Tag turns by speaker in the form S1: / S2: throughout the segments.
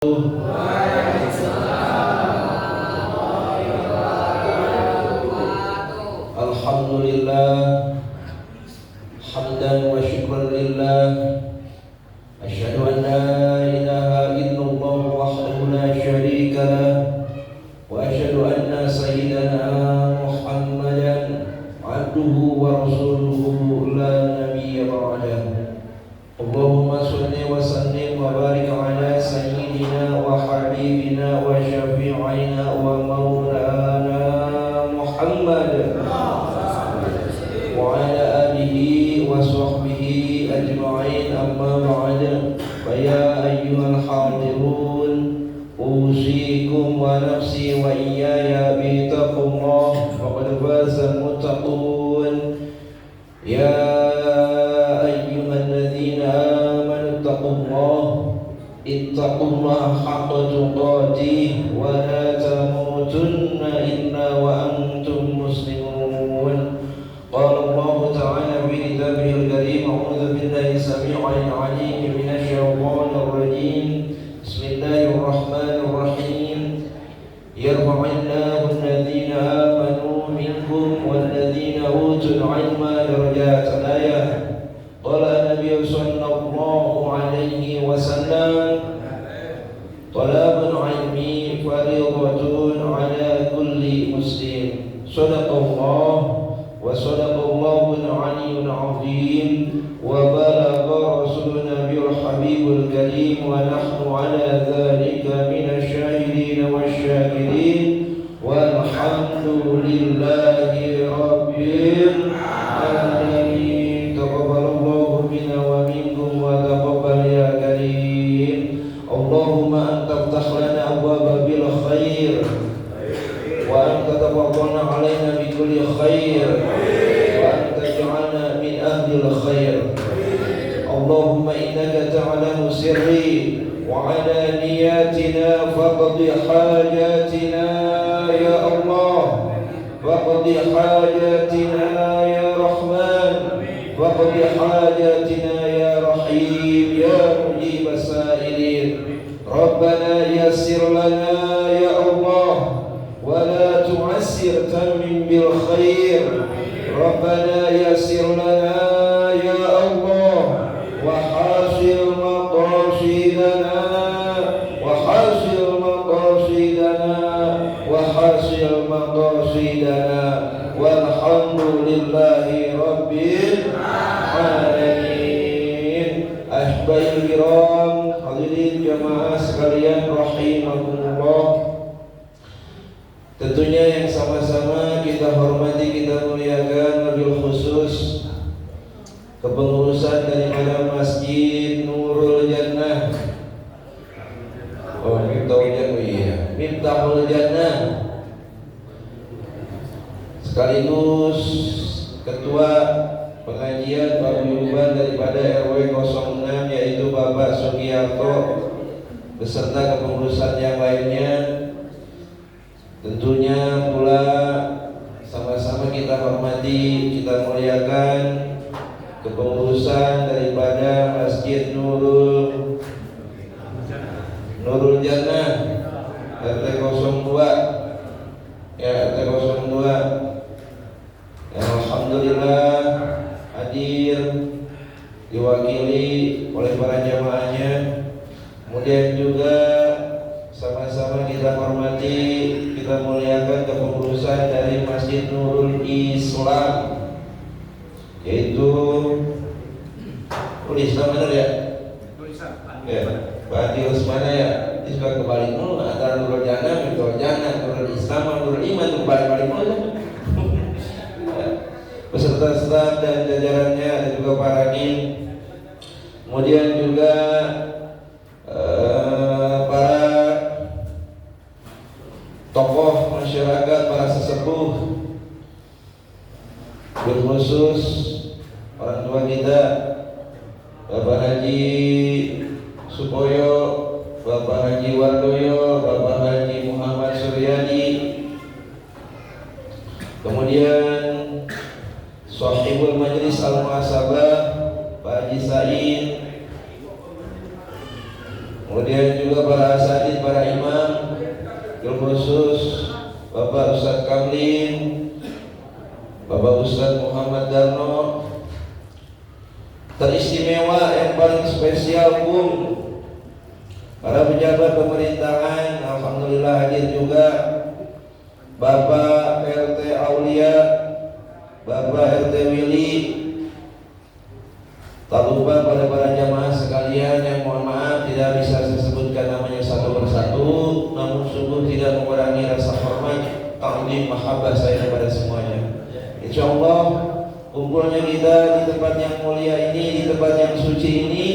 S1: Alhamdulillah hamdan wa syukran lillah, asyhadu an la ilaha illallah wahdahu la syarika lah, wa asyhadu anna sayyidana Muhammadan abduhu wa rasuluhu la nabiyya ba'dahu. Allahumma shalli wa sallim wa barik ala sayyidina wa habibina wa syafi'ina wa maulana Muhammad wa ala alihi wa sahbihi ajma'in, amma ba'd. Fa ya ayyuhal hadirun, usikum wa nafsi wa iyaya bi taqwallah, faqad faza muttaqun. Ya ittaqullaha haqqa tuqatih wa la tamutunna illa wa antum muslimun. Qala Allah ta'ala fi kitabihil karim, a'udzu billahi samii'il 'aliim minasy syaithaanir rajiim. Bismillahir rahmanir rahim. Yarfa'illahu alladhina amanu minkum walladhina utul 'ilma darajat. Ayah. Qala Nabi sallallahu alaihi wasallam, talabul ilmi fariidatun ala kulli muslim. Shadaqallah wa shadaqallahul aliyyul azim, wa balagha rasuluna bil habibul karim, wa nahnu ala dhalika minasy syahidin wasyakirin, walhamdulillahi rabbil alamin. Taqabbalallahu minna wa minkum wa taqabbal ya karim. Allahumma anta iftah lana abwaaba bil khair, wa anta tafaddalna alaina bi kulli khair, wa anta ja'alna min ahli al khair. Allahumma innaka ta'lamu sirri wa alaniyatina, faqdi hajatina ya Allah, faqdi hajatina ya Rahman, faqdi hajatina ya Rahim ya mujib as-sa'ilin. Rabbana yassir lana ya Allah, wa la tu'assir tamim bil khair. Rabbana yassir lana ya Allah, wa hasil maqasidana, wa hasil maqasidana, wa hasil maqasidana, walhamdulillahi rabbil alamin. Ahbabil kiram, hadirin jamaah sekalian rahimakumullah. Tentunya yang sama-sama kita hormati, kita muliakan, wabil khusus kepengurusan daripada Masjid Nurul Jannah. Oh, Miftahul Jannah, iya, Miftahul Jannah. Sekaligus ketua pengajian paguyuban daripada RW 06, yaitu Bapak Sugiyarto, beserta kepengurusan yang lainnya. Tentunya pula sama-sama kita hormati, kita muliakan kepengurusan daripada Masjid Nurul Jannah RT 02, ya, RT 02. Alhamdulillah hadir diwakili oleh para jamaahnya. Kemudian juga sama-sama kita hormati, kita muliakan kepengurusan dari Masjid Nurul Islam, yaitu Islam, benar ya? Ya, Pak Adius mana ya? Ini suka kebalik mulu antara Nurul Jannah, Nurul Jannah, Nurul Islam, Nurul Iman, itu kebalik mulu. Beserta staf dan jajarannya, ada juga para NIM, kemudian juga para tokoh masyarakat, para sesepuh, berkhusus orang tua kita, Bapak Haji Supoyo, Bapak Haji Wardoyo, Bapak Haji Muhammad Suryadi, kemudian Sahibul Majlis Al-Muhasabah Pak Haji Said, kemudian juga para asatidz hadir para imam, khusus Bapak Ustadz Kamlin, Bapak Ustadz Muhammad Darno, teristimewa yang paling spesial pun para pejabat pemerintahan, alhamdulillah hadir juga Bapak RT Aulia, Bapak RT Willy. Tak lupa pada para jamaah sekalian yang mohon maaf tidak bisa saya sebutkan namanya satu persatu, namun sungguh tidak mengurangi rasa hormat, ta'zim, mahabbah saya kepada semuanya. Insyaallah kumpulnya kita di tempat yang mulia ini, di tempat yang suci ini,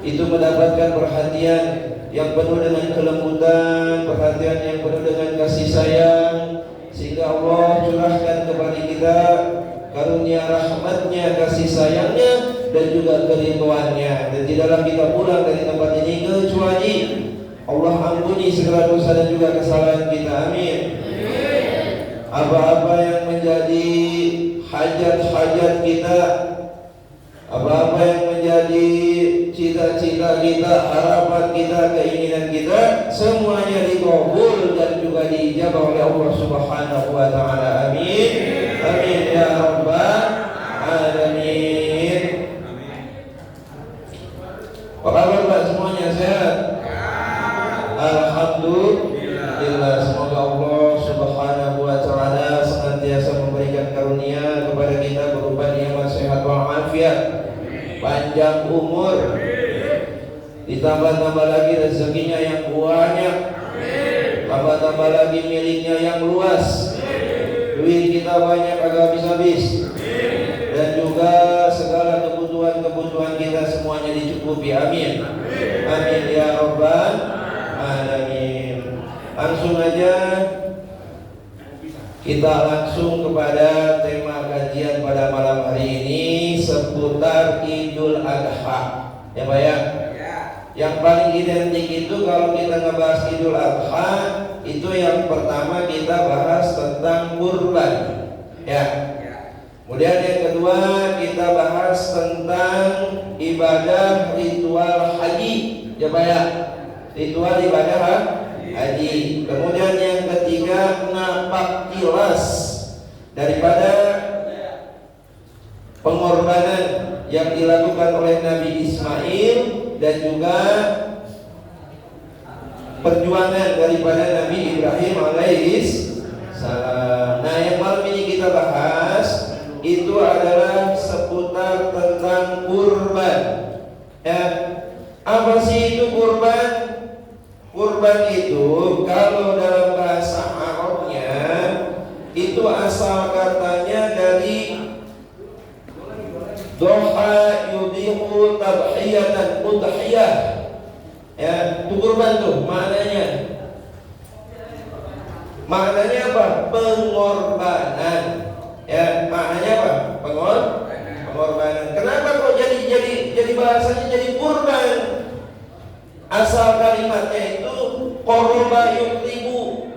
S1: itu mendapatkan perhatian yang penuh dengan kelembutan, perhatian yang penuh dengan kasih sayang, sehingga Allah curahkan kepada kita karunia rahmatnya, kasih sayangnya, dan juga keridhoannya. Dan tidaklah kita pulang dari tempat ini kecuali Allah ampuni segala dosa dan juga kesalahan kita. Amin. Apa-apa yang menjadi hajat-hajat kita, apa-apa yang menjadi cita-cita kita, harapan kita, keinginan kita, semuanya dikabul dan juga diijabah oleh Allah Subhanahu wa taala. Amin. Amin ya rabbal alamin. Apa kabar Pak, semuanya sehat? Alhamdulillah. Semoga Allah Subhanahu wa taala senantiasa memberikan karunia kepada kita berupa nikmat sehat walafiat, panjang umur, ditambah-tambah lagi rezekinya yang banyak, tambah-tambah lagi miliknya yang luas, duit kita banyak agak habis-habis, dan juga segala kebutuhan kita semuanya dicukupi. Amin. Amin ya rabbal alamin. Langsung aja kita langsung kepada tema kajian pada malam hari ini seputar Idul Adha. Ya Pak ya? Yang paling identik itu kalau kita ngebahas Idul Adha, itu yang pertama kita bahas tentang kurban. Ya. Kemudian yang kedua kita bahas tentang ibadah ritual haji. Ya Pak ya? Ritual ibadah haji. Kemudian yang ketiga napak tilas daripada pengorbanan yang dilakukan oleh Nabi Ismail dan juga perjuangan daripada Nabi Ibrahim alaihis salam. Nah, yang malam ini kita bahas itu adalah seputar tentang kurban. Ya, apa sih itu kurban? Kurban itu kalau dalam bahasa Arabnya itu asal katanya dari doha yudihu tabhiyatan udhiyah. Ya, itu kurban tuh maknanya. Maknanya apa? Pengorbanan. Ya, maknanya apa? Pengorbanan. Kenapa kok jadi bahasanya jadi kurban? Asal kalimatnya itu qoroba yukribu.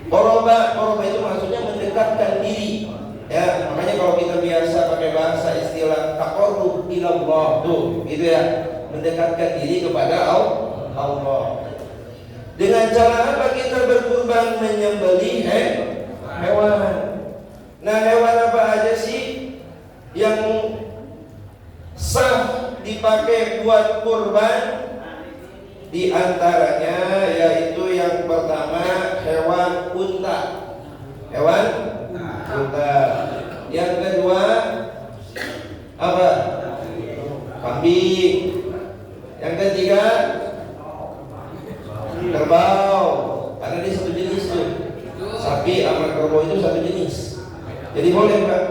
S1: Qoroba itu maksudnya mendekatkan diri. Ya, makanya kalau kita biasa pakai bahasa istilah taqarrub ilallah tuh, gitu ya, mendekatkan diri kepada Allah. Dengan cara apa kita berkurban? Menyembelih hewan. Nah, hewan apa aja sih yang sah dipakai buat kurban? Di antaranya yaitu yang pertama hewan unta. Hewan unta. Yang kedua apa? Kambing. Yang ketiga kerbau. Karena dia satu jenis tuh. Sapi sama kerbau itu satu jenis. Jadi boleh Pak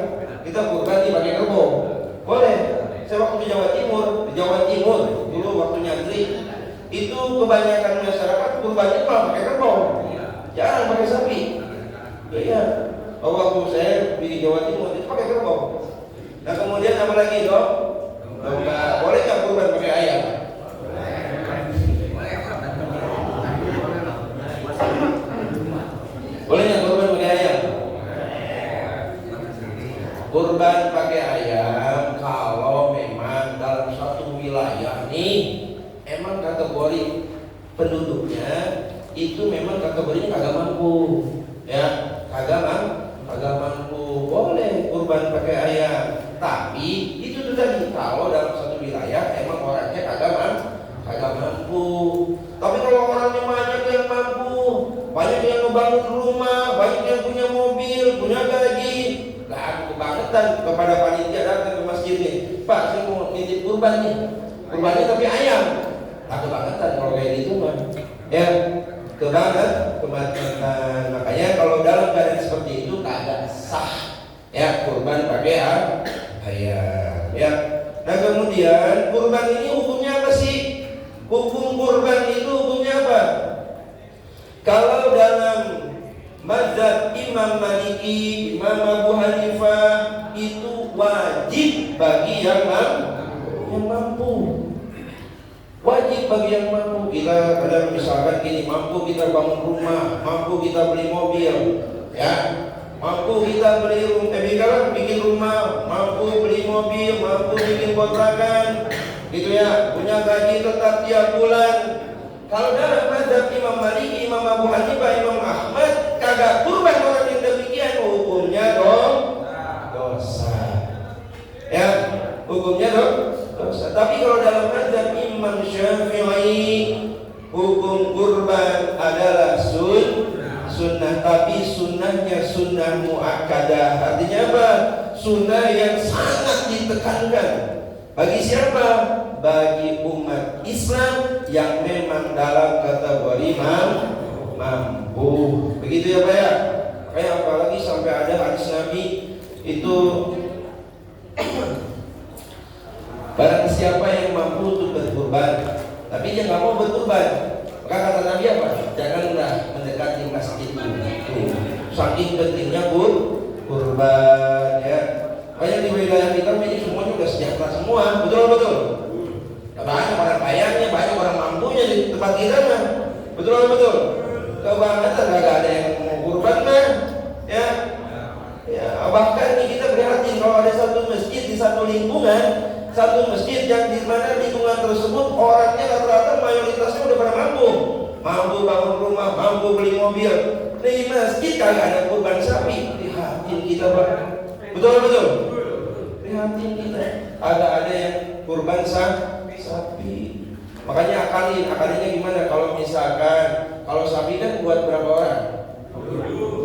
S1: kita kurban pakai kerbau? Boleh. Saya waktu di Jawa Timur dulu waktu nyantri, itu kebanyakan masyarakat kurbannya malah pakai kerbau, jarang pakai sapi. Iya. Waktu saya di Jawa Timur itu pakai kerbau. Nah kemudian apa lagi dok? Boleh nggak kurban pakai ayam? Boleh nggak kurban pakai ayam? Kurban pakai ayam kalau memang dalam suatu wilayah nih emang kategori penduduknya itu memang kategorinya kagak mampu, ya kagak mampu, boleh kurban pakai ayam. Tapi itu tuh tadi, kalau dalam satu wilayah emang orangnya kagak mampu. Tapi kalau orangnya banyak yang mampu, banyak yang ngebangun rumah, banyak yang punya mobil, punya gaji, lah kebangetan kepada panitia datang ke masjid nih, Pak saya mau nitip kurban nih, kurbannya tapi ayam. Lah kebangetan kalau kayak gitu mah, ya kebangetan. Makanya kalau dalam keadaan seperti itu kagak sah, ya kurban pakai ayam, ya. Nah kemudian kurban ini hukumnya apa sih? Hukum kurban itu hukumnya apa? Kalau dalam mazhab Imam Maliki, Imam Abu Hanifah, itu wajib bagi yang mampu. Wajib bagi yang mampu. Kita kadang misalkan gini, mampu kita bangun rumah, mampu kita beli mobil, ya, mampu kita bikin rumah, mampu beli mobil, mampu bikin kontrakan, gitu ya, punya gaji tetap tiap bulan. Kalau dalam mazhab Imam Maliki, Imam Abu Hanifah, Imam Ahmad, kagak kurban orang yang demikian, hukumnya dosa. Ya, hukumnya dosa. Tapi kalau dalam mazhab Imam Syafi'i, hukum kurban adalah sunnah, tapi sunnahnya sunnah muakkadah. Artinya apa? Sunnah yang sangat ditekankan. Bagi siapa? Bagi umat Islam yang memang dalam kategori mampu. Begitu ya Pak ya? Kayak apalagi sampai ada hadis Nabi itu barang siapa yang mampu untuk berkurban, tapi dia nggak mau berkurban, maka kata Nabi apa? Janganlah mendekati masjid itu. Saking pentingnya kurban, ya. Banyak di wilayah kita ini semuanya udah sejahtera semua, betul. Banyak orang kayanya, banyak orang mampunya di tempat kita mah, betul. Kebangetan nggak ada yang mau kurban mah, ya. Bahkan nih kita prihatin kalau ada satu masjid di satu lingkungan, satu masjid yang di mana lingkungan tersebut orangnya rata-rata mayoritasnya udah pada mampu bangun rumah, mampu beli mobil. Di masjid kagak ada kurban sapi, prihatin kita Pak. Betul. Prihatin kita. Ada yang kurban sapi. Makanya akalinya gimana? Kalau misalkan kalau sapi kan buat berapa orang?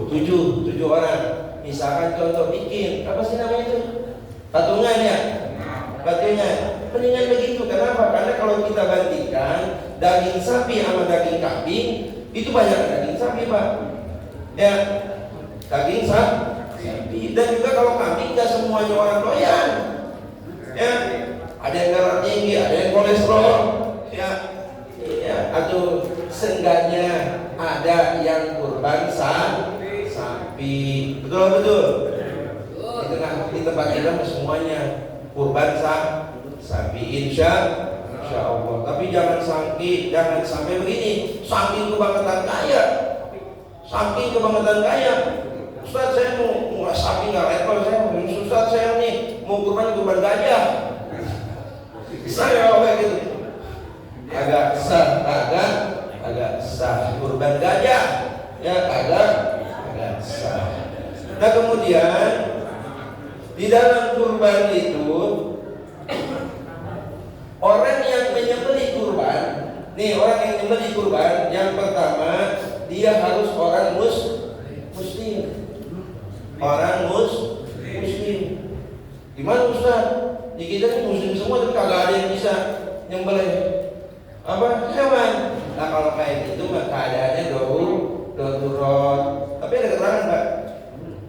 S1: 7 orang. Misalkan contoh bikin apa sih namanya itu? Patungan ya. Mendingan begitu. Kenapa? Karena kalau kita bandingkan daging sapi sama daging kambing, itu banyak daging sapi Pak. Ya, daging sapi. Dan juga kalau kambing nggak semuanya orang doyan. Ya, ada yang darah tinggi, ada yang kolesterol. Ya, atau seenggaknya ada yang kurban sapi. Betul. Di tempat kita semuanya kurban sapi, insya Allah. Tapi jangan sampai begini, saking kebangetan kaya. Ustaz saya mau sapi nggak level, Ustaz saya nih mau kurban gajah. Saya kayak gitu. Agak sah kurban gajah, ya agak sah. Nah kemudian di dalam kurban itu orang yang menyembelih kurban, yang pertama dia harus orang muslim. Gimana Ustaz? Di kita ini muslim semua tapi kagak ada yang bisa nyembelih hewan. Nah kalau kayak gitu mah keadaannya darurat. Tapi ada keterangan Pak,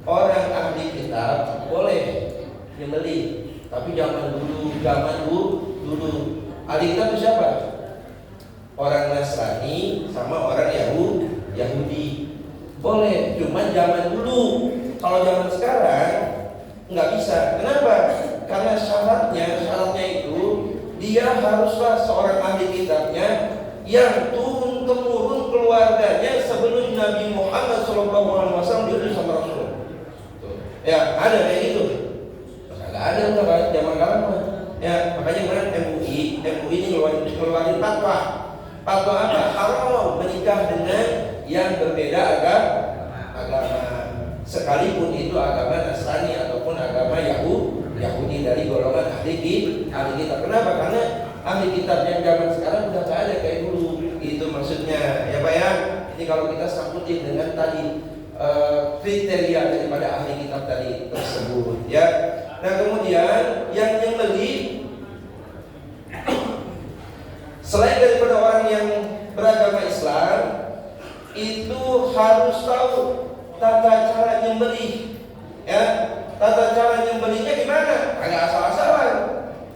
S1: orang ahli kitab boleh nyembelih, tapi zaman dulu ahli kitab itu siapa? Orang Nasrani sama orang Yahudi boleh, cuma zaman dulu. Kalau zaman sekarang nggak bisa. Kenapa? Karena syaratnya itu dia haruslah seorang ahli kitabnya yang turun temurun keluarganya sebelum Nabi Muhammad SAW diutus sama Rasul. Ya ada kayak gitu. Nggak ada udah zaman sekarang mah. Ya makanya kemarin MUI ini ngeluarin fatwa apa? Haram menikah dengan yang berbeda agama, sekalipun itu agama Nasrani ataupun agama Yahudi dari golongan ahli kitab. Kenapa? Karena ahli kitab yang zaman sekarang udah gak ada kayak dulu. Itu maksudnya ya Pak ya. Ini kalau kita sangkutin dengan tadi kriteria daripada ahli kitab tadi tersebut ya. Nah kemudian yang nyembeli selain daripada orang yang beragama Islam itu harus tahu tata cara nyembeli ya. Tata cara nyembelinya gimana? Agak asal-asalan.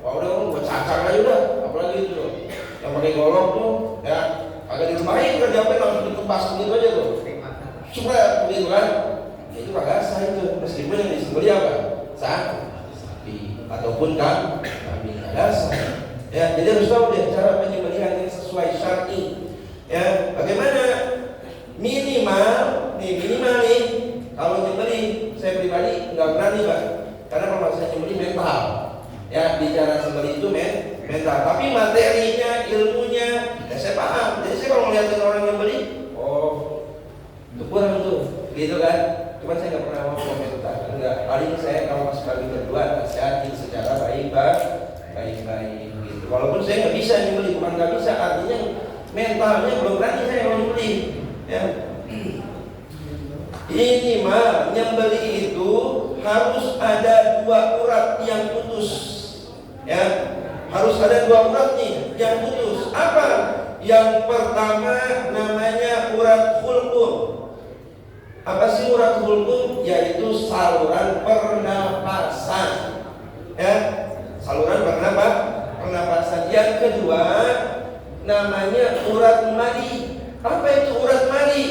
S1: Wah udah buat cacang aja udah, apalagi itu loh yang pakai golok tuh ya, agak dilumahin kerjanya langsung dikepas begitu aja tuh supaya begitu kan ya, itu agak sah itu, meskipun yang disembeli apa? Sapi ataupun kambing, agak sah ya. Jadi harus tahu deh cara penyembelihan yang sesuai syar'i ya. Bagaimana minimal nih kalau nyembeli, saya pribadi nggak berani Pak, karena kalau saya nyembeli mental ya, bicara sembeli itu mental, tapi materinya, ilmunya ya saya paham. Jadi saya kalau ngeliatin orang nyembeli, oh itu kurang tuh gitu kan. Cuma saya nggak pernah mau komentar, enggak. Paling saya kalau pas kali berdua nasihatin secara baik-baik gitu. Walaupun saya nggak bisa nyembeli, bukan nggak bisa, artinya mentalnya belum berani saya mau nyembeli ya. Ini mah nyembeli itu harus ada 2 urat yang putus ya. Harus ada 2 urat nih yang putus. Apa? Yang pertama namanya urat hulqum. Apa sih urat hulqum? Yaitu saluran pernapasan ya. Saluran pernapasan. Yang kedua namanya urat madi. Apa itu urat madi?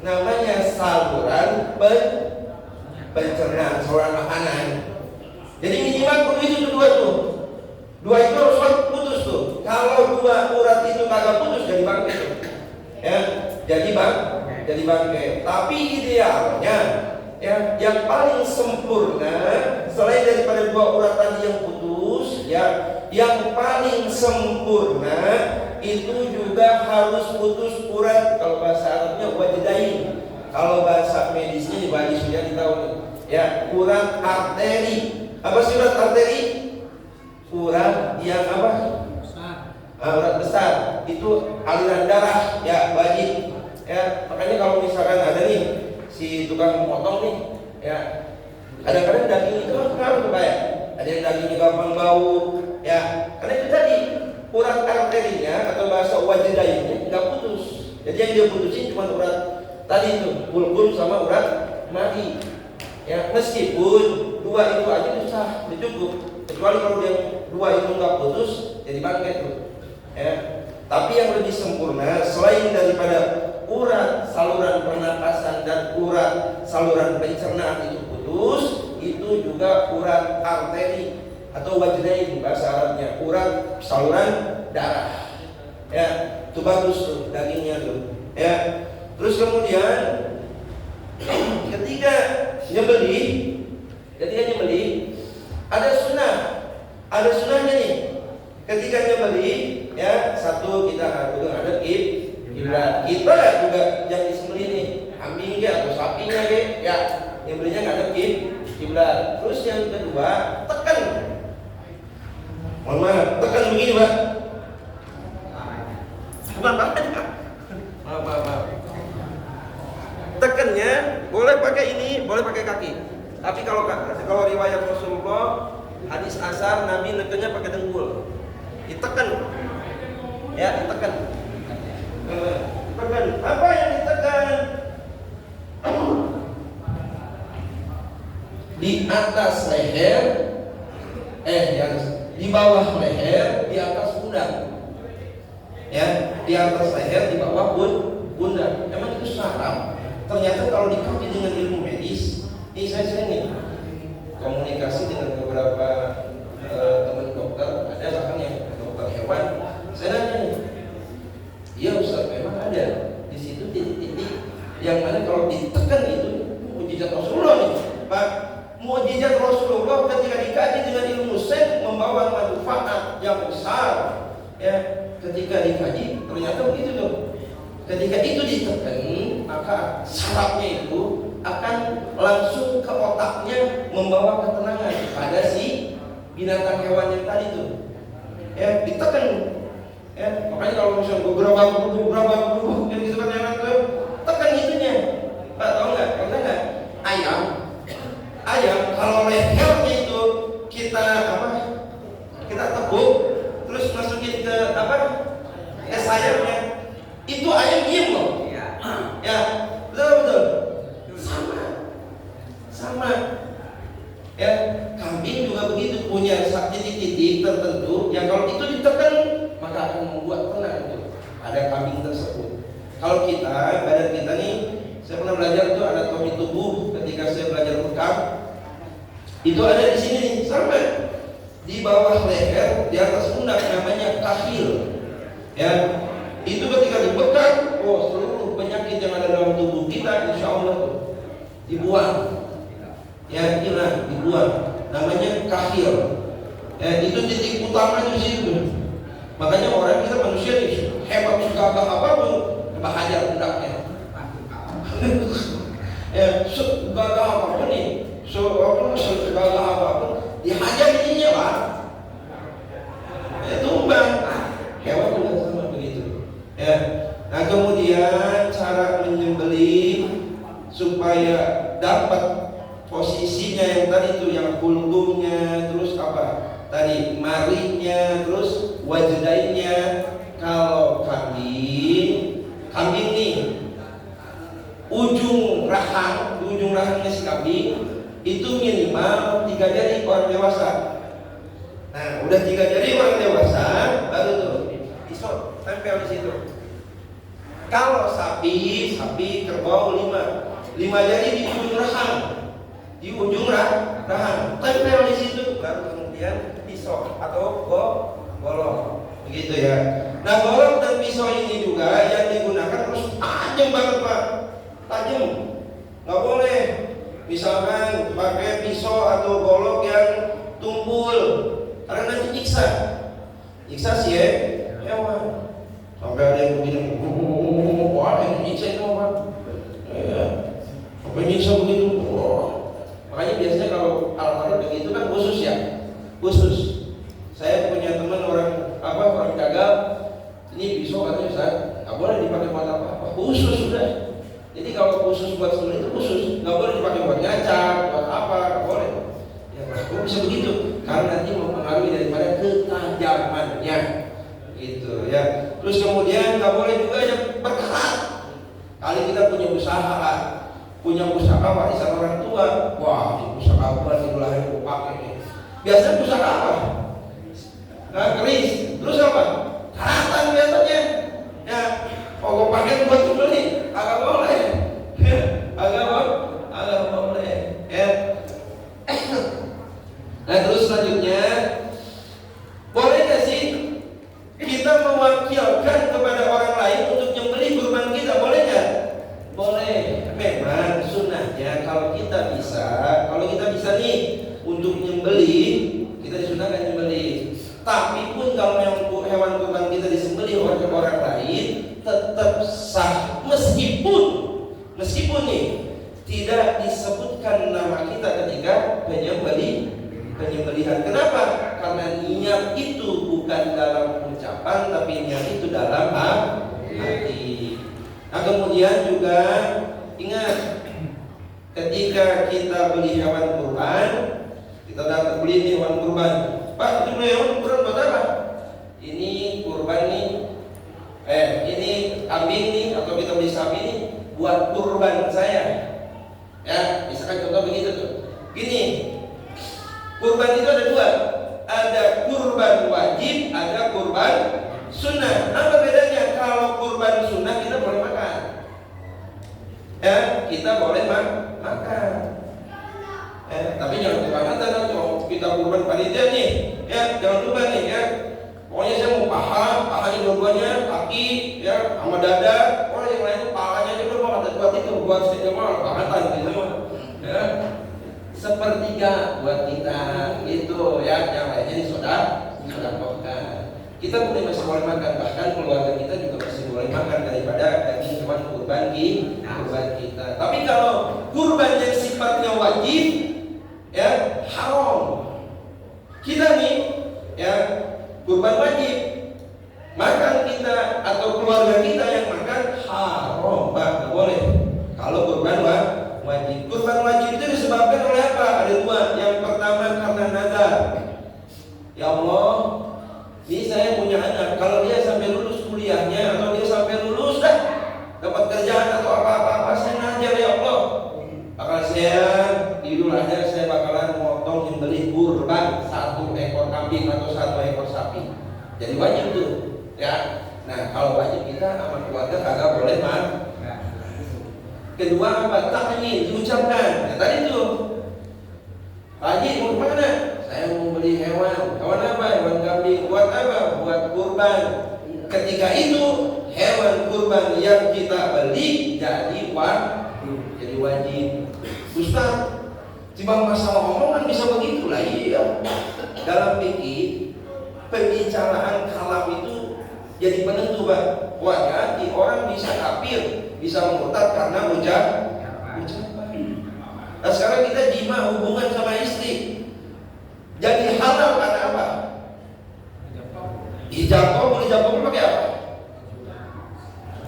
S1: Namanya saluran pencernaan, saluran makanan. Jadi minimal perlu itu 2 tuh. 2 itu harus putus tuh. Kalau 2 urat itu kagak putus jadi bangke tuh. Ya, jadi bangke. Tapi idealnya ya, yang paling sempurna selain daripada 2 urat tadi yang putus ya, yang paling sempurna itu juga harus putus urat, kalau bahasa Arabnya wajdain, kalau bahasa medisnya dibagi sudah ditahu ya, urat arteri. Apa sih urat arteri? Urat yang apa? Urat besar itu aliran darah ya, wajib ya. Makanya kalau misalkan ada nih si tukang potong nih ya, kadang-kadang daging itu kan pengaruh Pak ya, ada yang dagingnya gampang bau ya, karena itu tadi urat arterinya atau bahasa wajdainnya nggak putus. Jadi yang dia putusin cuma urat tadi itu, hulqum sama urat madi ya. Meskipun 2 itu aja susah, cukup. Kecuali kalau dia 2 itu nggak putus jadi bangke tuh ya. Tapi yang lebih sempurna selain daripada urat saluran pernapasan dan urat saluran pencernaan itu putus, itu juga urat arteri atau wajdain bahasa Arabnya, urat saluran darah ya. Itu bagus tuh dagingnya tuh ya. Terus kemudian ketika nyembeli ada sunnahnya nih. Ketika nyembeli ya, satu kita harus ada kiblat. Kita juga yang disembeli nih, kambing atau sapinya ya, nyembelinya nggak ada kiblat. Terus yang kedua tekan. Mohon maaf, tekan begini Pak. Bukan tangan Pak. Maaf. Tekannya boleh pakai ini, boleh pakai kaki. Tapi kalau riwayat Rasulullah hadis asar, Nabi nekennya pakai dengkul. Ditekan. Ya, ditekan. Tekan. Apa yang ditekan? Di atas leher, di bawah leher, di atas pundak. Ya, di atas leher, di bawah pundak. Emang itu syaraf. Ternyata kalau dikaji dengan ilmu medis, ini saya sering nih komunikasi dengan beberapa teman dokter, ada bahkan yang dokter hewan. Saya nanya nih, iya Ustaz, memang ada di situ titik-titik yang mana kalau ditekan itu mukjizat Rasulullah nih, Pak. Mukjizat Rasulullah ketika dikaji dengan ilmu sains membawa manfaat yang besar. Ya, ketika dikaji ternyata begitu tuh. Ketika itu ditekan, maka sarafnya itu akan langsung ke otaknya, membawa ketenangan pada si binatang hewan yang tadi itu. Ya, ditekan. Ya, makanya kalau misalnya berapa yang gitu kan hewan tuh, tekan itunya. Pak tahu nggak? Karena nggak ayam kalau lehernya itu kita tepuk, terus masukin ke sayapnya, itu ayam diem loh. Ya, betul. Sama. Ya, kambing juga begitu, punya titik-titik tertentu yang kalau itu ditekan maka akan membuat tenang itu pada kambing tersebut. Kalau badan kita nih, saya pernah belajar itu anatomi tubuh ketika saya belajar bekam. Itu ada di sini nih, sama di bawah leher, di atas pundak, namanya kahil. Ya, itu ketika dibekam, seluruh penyakit yang ada dalam tubuh kita insya Allah tuh dibuang. Ya, dibuang. Namanya kahil. Ya, itu titik utama di situ. Makanya orang kita manusia nih hebat segala apapun, bahaya pundaknya. Ya, segala apapun nih, segala apapun dihajar ininya lah. Tumbang. Hewan juga sama begitu. Ya. Nah, kemudian cara menyembelih supaya dapat posisinya yang tadi itu, yang punggungnya, terus tadi marinya, terus wajdainnya. Kalau kambing nih, ujung rahangnya si kambing itu minimal 3 jari orang dewasa. Nah, udah 3 jari orang dewasa, baru tuh pisau tempel di situ. Kalau sapi kerbau 5 jari di ujung rahang, tempel di situ, baru kemudian pisau atau golok, begitu ya. Nah, golok dan pisau ini juga yang digunakan harus tajam banget Pak, tajam, nggak boleh misalkan pakai pisau atau golok yang tumpul, karena nanti nyiksa sih hewan. Sampai ada yang begini, wah yang nyiksa itu apa? Sampai nyiksa begitu. Makanya biasanya kalau alat-alat begitu kan khusus. Saya punya teman orang dagang, ini pisau katanya Ustaz, nggak boleh dipakai buat apa-apa, khusus sudah. Jadi kalau khusus buat sembelih itu khusus, nggak boleh dipakai buat ngacak, buat apa, nggak boleh. Ya, kok bisa begitu? Karena nanti mempengaruhi daripada ketajamannya, gitu ya. Terus kemudian nggak boleh juga yang berkarat. Kali kita punya usaha warisan orang tua, wah ini pusaka apa sih yang aku pakai nih? Biasanya pusaka apa? Keris. Terus apa? Karatan biasanya. Ya, kalau pakai buat sembelih, agak boleh. agak boleh. Ya. Nah, terus selanjutnya, boleh nggak sih kita mewakilkan kepada orang lain untuk nyembelih kurban kita? Boleh nggak? Boleh. Memang sunnahnya kalau kita bisa nih untuk nyembelih, kita disunahkan nyembelih. Tapi pun kalau hewan kurban kita disembelih oleh orang lain, tetap sah meskipun nih tidak disebutkan nama kita ketika penyembelihan. Kenapa? Karena niat itu bukan dalam ucapan, tapi niat itu dalam hati. Nah, kemudian juga ingat, ketika kita beli hewan kurban, kita datang beli hewan kurban, Pak, itu beli hewan kurban buat apa? Ini kurban nih, ini kambing nih, atau kita beli sapi nih buat kurban saya. Ya, misalkan contoh begitu tuh. Gini, kurban itu ada 2, ada kurban wajib, ada kurban sunnah. Apa bedanya? Kalau kurban sunnah kita boleh makan. Ya, kita boleh makan. Tapi jangan kebangetan kalau kita kurban panitia nih. Ya, jangan lupa nih ya. Pokoknya saya mau pahanya dua-duanya, kaki, ya, sama dada. Orang yang lain itu pahanya aja udah mau buat itu, buat saya mau bangetan gitu. Ya. Sepertiga buat kita itu ya, yang lainnya sudah kita masih boleh makan, bahkan keluarga kita juga masih boleh makan daripada daging kurban kita. Tapi kalau kurban yang sifatnya wajib, ya haram. Kita nih, ya kurban wajib, makan kita atau keluarga kita yang makan haram, Pak, nggak boleh. Kalau kurban wajib, kurban wajib itu disebabkan oleh apa? Ada dua. Yang pertama karena nazar. Ya Allah, ini saya punya anak, kalau dia sampai lulus kuliahnya atau dia sampai lulus dapat kerjaan atau apa-apa, saya najar ya Allah. Bakal saya Idul Adha saya bakalan motong nyembelih kurban 1 ekor kambing atau 1 ekor sapi. Jadi wajib tuh, ya. Nah, kalau wajib kita sama keluarga kagak boleh Kedua apa? Takyin diucapkan. Ya, tadi tuh, Haji mau kemana? Saya mau beli hewan. Hewan apa? Hewan kambing. Buat apa? Buat kurban. Ketika itu hewan kurban yang kita beli jadi wajib. Ustaz, tiba masalah omongan bisa begitu lah. Iya. Dalam fikih pembicaraan kalam itu jadi penentu, Pak. Wah, jadi orang bisa kafir, bisa murtad karena ucapan. Nah, sekarang kita jima hubungan sama istri jadi halal karena apa? Hijab kamu pakai apa?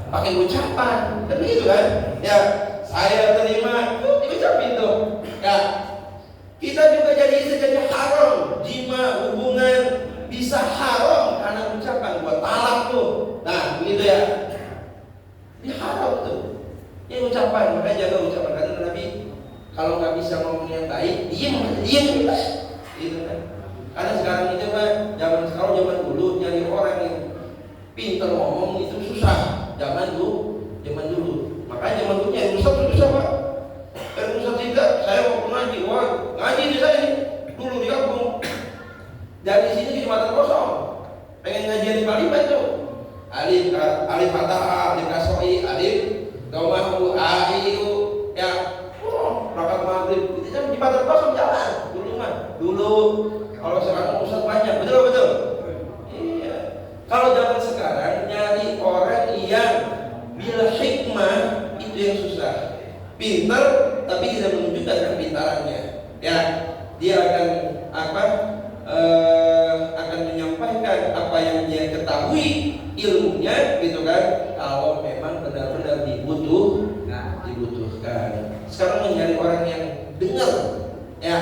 S1: Pakai ucapan, kan begitu kan? Ya, saya terima, diucapin tuh. Ya, kita juga jadi haram, jima hubungan bisa haram karena ucapan. Buat talak tuh, nah begitu ya. Ini haram tuh. Ini ucapan, makanya jaga ucapan. Kata Nabi, kalau nggak bisa ngomong yang baik, diem gitu kan. Karena sekarang itu kan zaman dulu nyari orang yang pintar ngomong itu susah. Zaman dulu. Makanya zaman dulu nyari ustaz itu susah, Pak. Ustaz tidak, saya mau ngaji, ngaji di saya ini dulu di kampung. Dari sini ke Jembatan Kosong, pengen ngajian di Palembang itu. Alif Fatah, alif kasoi, alif domahu, ahiu, ya. Rakaat maghrib itu kan di Jembatan Kosong jalan dulu. Kalau sekarang ustaz banyak, betul. Iya. Kalau zaman sekarang nyari orang yang bil hikmah itu yang susah. Pintar tapi tidak menunjukkan kepintarannya. Ya, dia akan akan menyampaikan apa yang dia ketahui ilmunya, gitu kan. Kalau memang benar-benar dibutuhkan. Sekarang mencari orang yang dengar, ya,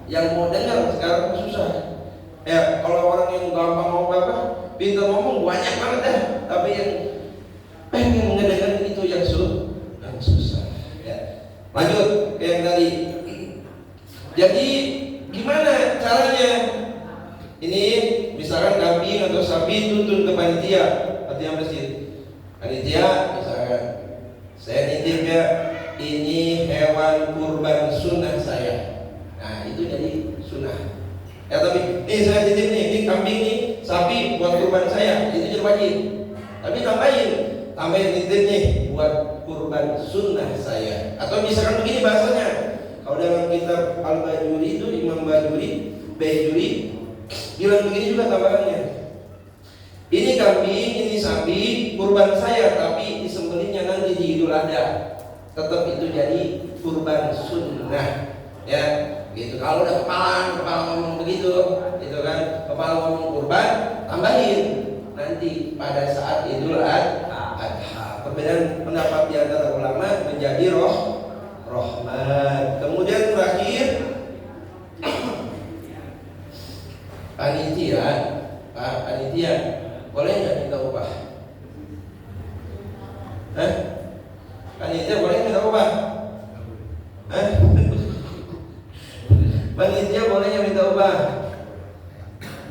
S1: yang mau dengar sekarang susah. Ya, kalau orang yang gampang ngomong apa, pintar ngomong banyak banget dah, tapi yang pengen mendengar itu yang susah. Ya. Lanjut ke yang tadi. Jadi gimana caranya? Ini misalkan kambing atau sapi tuntun ke panitia masjid. Panitia misalkan, saya nitip ya, ini hewan kurban sunnah saya. Nah, itu jadi sunnah. Ya, tapi nih saya titip nih, ini kambing nih, sapi buat kurban saya, itu jadi wajib. Tapi tambahin nitip nih buat kurban sunnah saya. Atau misalkan begini bahasanya, kalau dalam kitab Al-Bajuri itu Imam Bajuri bilang begini juga tambahannya. Ini kambing, ini sapi kurban saya, tapi disembelihnya nanti di Idul Adha. Tetap itu jadi kurban sunnah. Ya, gitu. Kalau udah kepala ngomong begitu, gitu kan, kepala ngomong kurban, tambahin nanti pada saat Idul Adha. Perbedaan pendapat di antara ulama menjadi rahmat. Kemudian terakhir, panitia boleh nggak minta upah? Panitia boleh minta upah? Panitia bolehnya minta upah?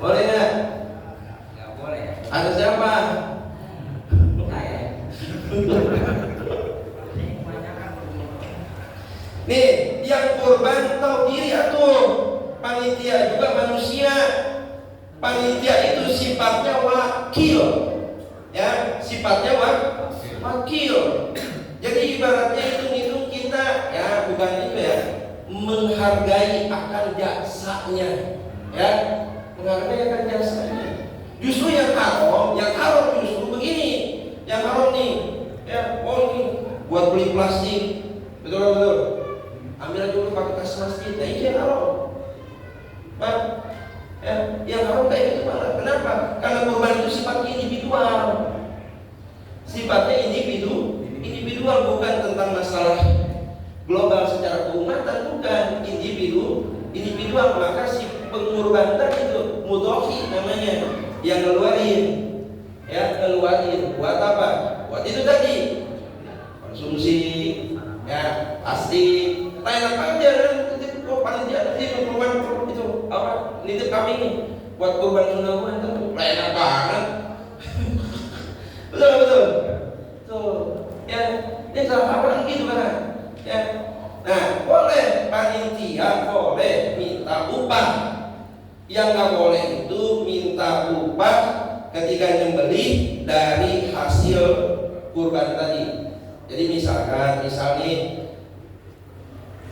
S1: Boleh nggak? Nggak boleh. Ada siapa? Nih, yang kurban tahu diri atuh. Panitia juga manusia. Panitia itu sifatnya wakil. Ya, sifatnya wakil. Jadi ibaratnya hitung-hitung kita, ya bukan itu ya, menghargai akan jasanya, ya, menghargai akan jasanya. Justru yang haram justru begini, yang haram nih, ya, oh ini buat beli plastik, betul. Ambil aja dulu pakai kas masjid. Nah ini yang haram, Pak. Ya, yang haram kayak gitu malah. Kenapa? Karena kurban itu sifatnya individual. Sifatnya individual, bukan tentang masalah global secara keumatan, bukan. Individual. Maka si pengurban tadi itu mudhofi namanya, yang ngeluarin buat apa? Buat itu tadi, konsumsi, ya plastik. Enak aja, panitia nanti kurban itu apa? Nitip kami nih buat kurban sunah itu enak banget. betul. Tuh, ya, ini salah apa gitu kan? Ya, nah boleh panitia boleh minta upah. Yang nggak boleh itu minta upah ketika nyembelih dari hasil kurban tadi. Jadi misalnya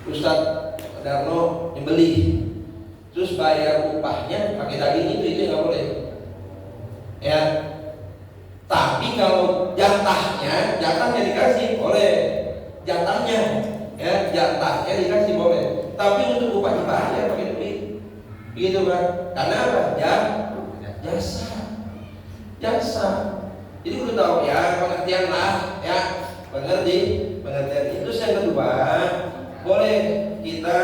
S1: Ustadz Darno nyembelih, terus bayar upahnya pakai daging itu yang nggak boleh. Ya. Tapi kalau jatahnya dikasih boleh, jatahnya dikasih boleh. Tapi untuk upah dibayar pakai duit, begitu kan? Karena apa? Jasa. Jadi udah tahu ya, pengertian lah, ya pengertian itu. Yang kedua, boleh kita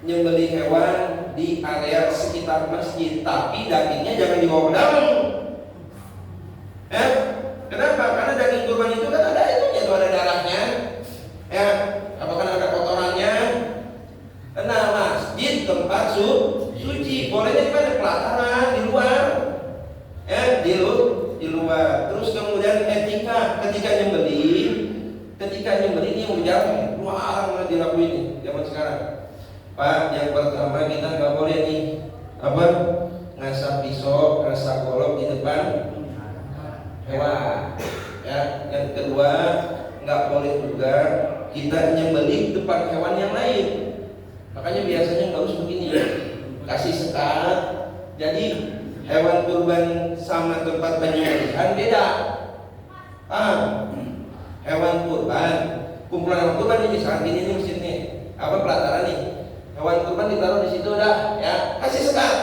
S1: nyembelih hewan di area sekitar masjid, tapi dagingnya jangan dibawa ke dalam. Kenapa? Karena daging kurban itu kan ada itunya, tuh ada darahnya. Ya, apakah ada kotorannya? Nah, masjid tempat suci, bolehnya di mana? Pelataran, di luar. Ya, di luar. Terus kemudian etika ketika nyembelih ini yang jarang, luar dilakuin zaman sekarang. Pak, yang pertama kita nggak boleh nih ngasah pisau, ngasah golok di depan hewan. Ya, yang kedua nggak boleh juga kita nyembelih depan hewan yang lain. Makanya biasanya nggak harus begini, kasih sekat. Jadi hewan kurban sama tempat penyembelihan beda. Hewan kurban, kumpulan hewan kurban ini misalnya gini nih mesin nih, pelataran nih. Hewan kurban ditaruh di situ dah, ya kasih sekat.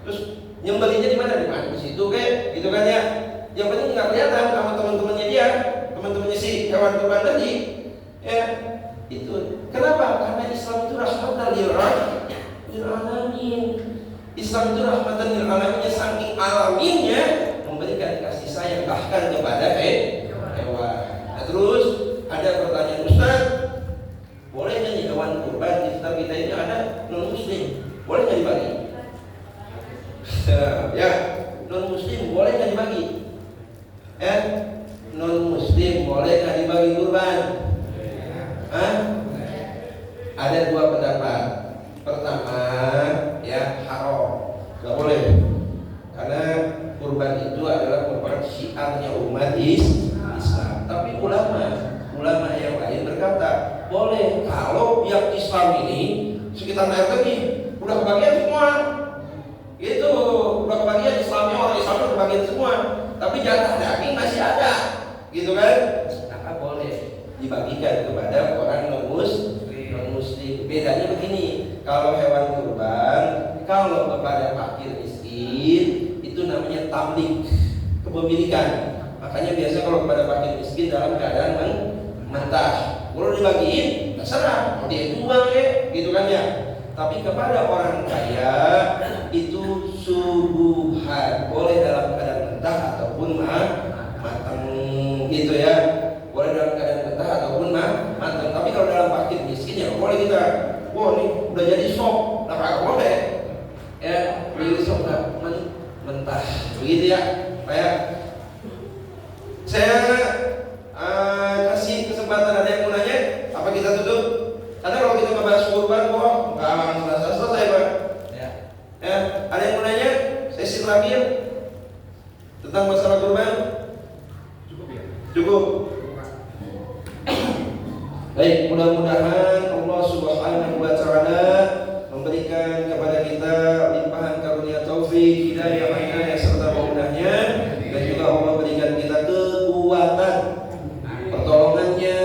S1: Terus nyembelihnya di mana? Di situ kayak gitu kan ya. Yang penting nggak kelihatan sama teman-temannya si hewan kurban tadi. Ya, itu. Kenapa? Karena Islam itu rahmatan lil alamin. Islam itu rahmatan lil alamin, saking alaminnya memberikan kasih sayang bahkan kepada hewan. Nah, terus ada pertanyaan, Ustaz, boleh nggak hewan kurban di sekitar kita ini ada non muslim? Boleh nggak dibagi? Ya, non muslim boleh nggak dibagi? Non muslim boleh nggak dibagi kurban? Ada dua pendapat. Pertama, ya haram, nggak boleh, karena kurban itu adalah merupakan syiarnya umat Islam. Tapi ulama yang lain berkata boleh kalau yang Islam ini sekitar RT nih udah kebagian semua, itu udah kebagian Islamnya, orang Islamnya kebagian semua, tapi jatah daging masih ada, gitu kan? Maka boleh dibagikan kepada orang non muslim. Bedanya begini, kalau hewan kurban, kalau kepada fakir miskin itu namanya tamlik, kepemilikan. Makanya biasa kalau kepada fakir miskin dalam keadaan mentah, kalau dibagiin terserah, mau dia jual gitu kan ya. Tapi kepada orang kaya itu subuhan, boleh dalam keadaan mentah ataupun matang gitu ya. Boleh dalam keadaan mentah ataupun matang. Tapi kalau dalam fakir miskin ya boleh kita, wah nih udah jadi sop, nah boleh ya, beli sop mentah begitu ya. Kayak saya kasih kesempatan, ada yang mau nanya apa kita tutup? Karena kalau kita membahas kurban kok nggak akan selesai Pak. Ya, ada yang mau nanya sesi terakhir tentang masalah kurban? Cukup. Baik, mudah-mudahan Allah Subhanahu wa taala memberikan kepada kita limpahan karunia taufik, hidayah serta maunahnya, dan juga Allah berikan kita kekuatan pertolongannya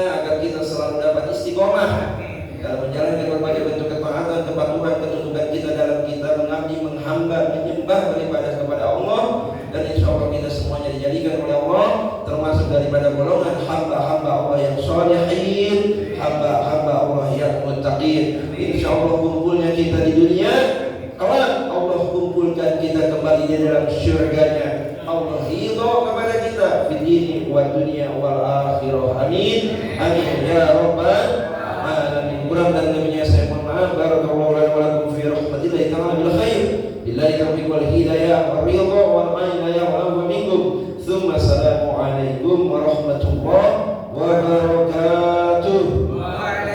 S1: termasuk daripada golongan hamba-hamba Allah yang sholihin, hamba-hamba Allah yang muttaqin. Insyaallah kumpulnya kita di dunia, kelak Allah kumpulkan kita kembali di dalam syurganya. Allah ridho kepada kita di dini wa dunia wal akhirah. Amin. Amin ya rabbal alamin. Kurang dan lebihnya saya mohon maaf. Barakallahu lana wa lakum fi rahmatillahi ta'ala bil khair. Billahi taufiq wal hidayah wal ridha wal inayah wal afwa minkum. Tsumma assalamu alaikum warahmatullahi wabarakatuh.